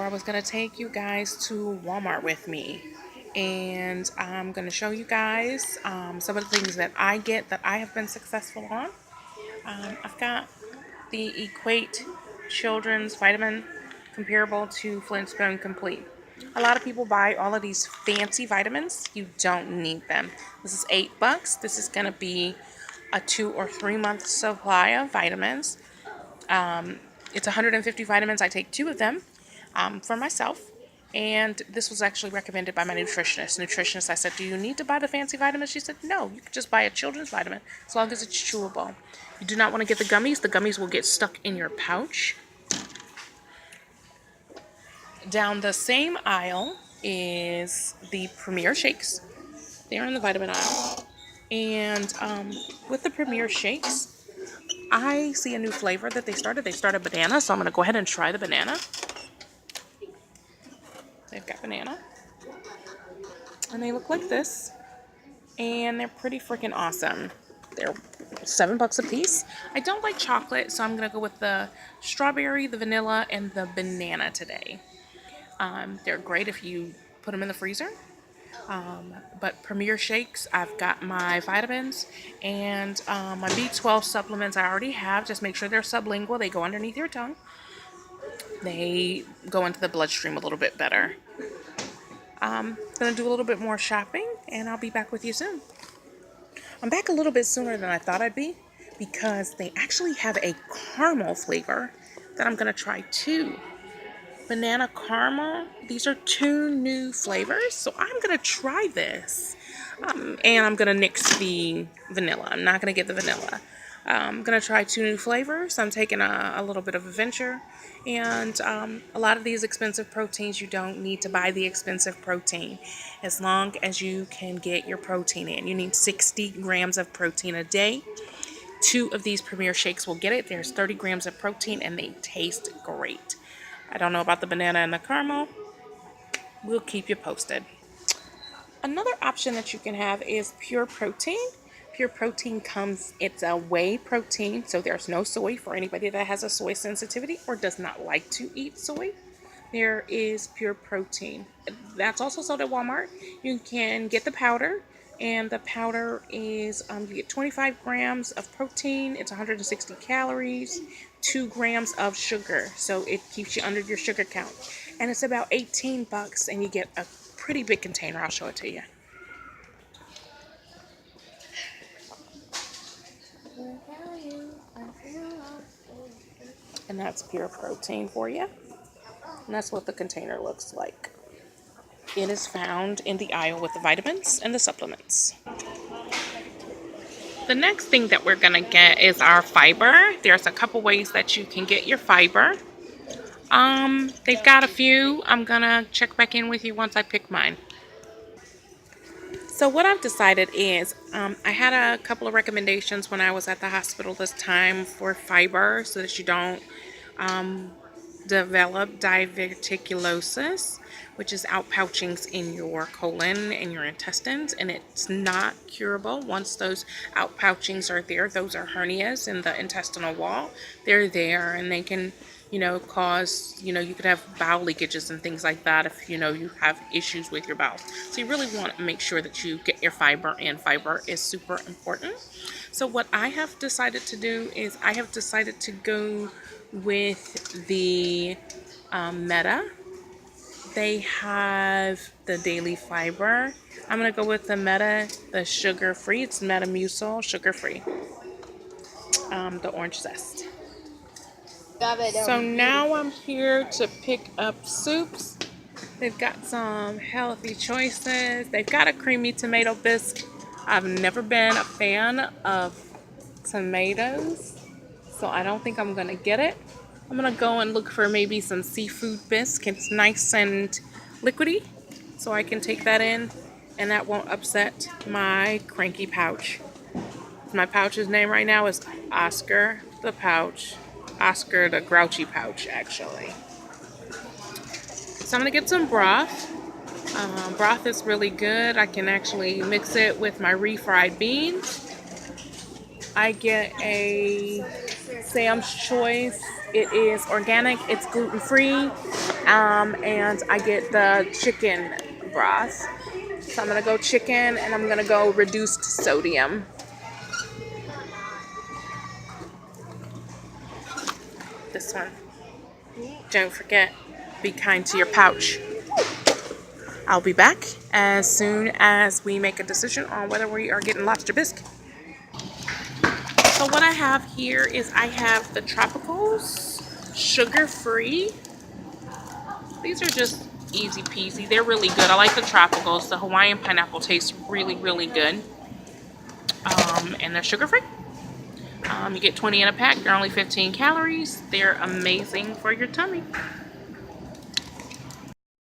I was going to take you guys to Walmart with me, and I'm going to show you guys some of the things that I get that I have been successful on. I've got the Equate Children's Vitamin comparable to Flintstone Complete. A lot of people buy all of these fancy vitamins. You don't need them. This is $8. This is going to be a 2 or 3 month supply of vitamins. It's 150 vitamins. I take 2 of them for myself. And this was actually recommended by my nutritionist. I said, do you need to buy the fancy vitamins? She said, no, you can just buy a children's vitamin as long as it's chewable. You do not want to get the gummies. The gummies will get stuck in your pouch. Down the same aisle is the Premier Shakes. They're in the vitamin aisle. And with the Premier Shakes, I see a new flavor that they started. They started banana, so I'm going to go ahead and try the banana. They've got banana. And they look like this. And they're pretty freaking awesome. They're $7 a piece. I don't like chocolate, so I'm going to go with the strawberry, the vanilla, and the banana today. They're great if you put them in the freezer. But Premier Shakes, I've got my vitamins and my B12 supplements I already have. Just make sure they're sublingual. They go underneath your tongue. They go into the bloodstream a little bit better. I'm going to do a little bit more shopping, and I'll be back with you soon. I'm back a little bit sooner than I thought I'd be because they actually have a caramel flavor that I'm going to try too. Banana caramel. These are 2 new flavors, so I'm going to try this. And I'm going to nix the vanilla. I'm not going to get the vanilla. I'm going to try 2 new flavors. I'm taking a little bit of a venture. And a lot of these expensive proteins, you don't need to buy the expensive protein. As long as you can get your protein in. You need 60 grams of protein a day. 2 of these Premier Shakes will get it. There's 30 grams of protein, and they taste great. I don't know about the banana and the caramel. We'll keep you posted. Another option that you can have is pure protein. Pure protein it's a whey protein, so there's no soy for anybody that has a soy sensitivity or does not like to eat soy. There is pure protein. That's also sold at Walmart. You can get the powder, and the powder is, you get 25 grams of protein. It's 160 calories, 2 grams of sugar, so it keeps you under your sugar count. And it's about $18, and you get a pretty big container. I'll show it to you. And that's pure protein for you. And that's what the container looks like. It is found in the aisle with the vitamins and the supplements. The next thing that we're going to get is our fiber. There's a couple ways that you can get your fiber. They've got a few. I'm going to check back in with you once I pick mine. So what I've decided is I had a couple of recommendations when I was at the hospital this time for fiber so that you don't develop diverticulosis, which is outpouchings in your colon and your intestines, and it's not curable. Once those outpouchings are there, those are hernias in the intestinal wall. They're there, and they can, cause, you could have bowel leakages and things like that if, you have issues with your bowels. So you really want to make sure that you get your fiber, and fiber is super important. So what I have decided to do is I have decided to go with the Meta. They have the daily fiber. I'm going to go with the Meta, the sugar-free. It's Metamucil, sugar-free. The orange zest. So now I'm here to pick up soups. They've got some healthy choices. They've got a creamy tomato bisque. I've never been a fan of tomatoes, so I don't think I'm going to get it. I'm going to go and look for maybe some seafood bisque. It's nice and liquidy, so I can take that in, and that won't upset my cranky pouch. My pouch's name right now is Oscar the Pouch. Oscar the Grouchy Pouch, actually. So I'm going to get some broth. Broth is really good. I can actually mix it with my refried beans. I get a Sam's Choice. It is organic. It's gluten-free. And I get the chicken broth. So I'm going to go chicken, and I'm going to go reduced sodium. This one. Don't forget, be kind to your pouch. I'll be back as soon as we make a decision on whether we are getting lobster bisque. So what I have here is I have the Tropicals, sugar-free. These are just easy peasy. They're really good. I like the Tropicals. The Hawaiian pineapple tastes really, really good. And they're sugar-free. You get 20 in a pack. They're only 15 calories. They're amazing for your tummy.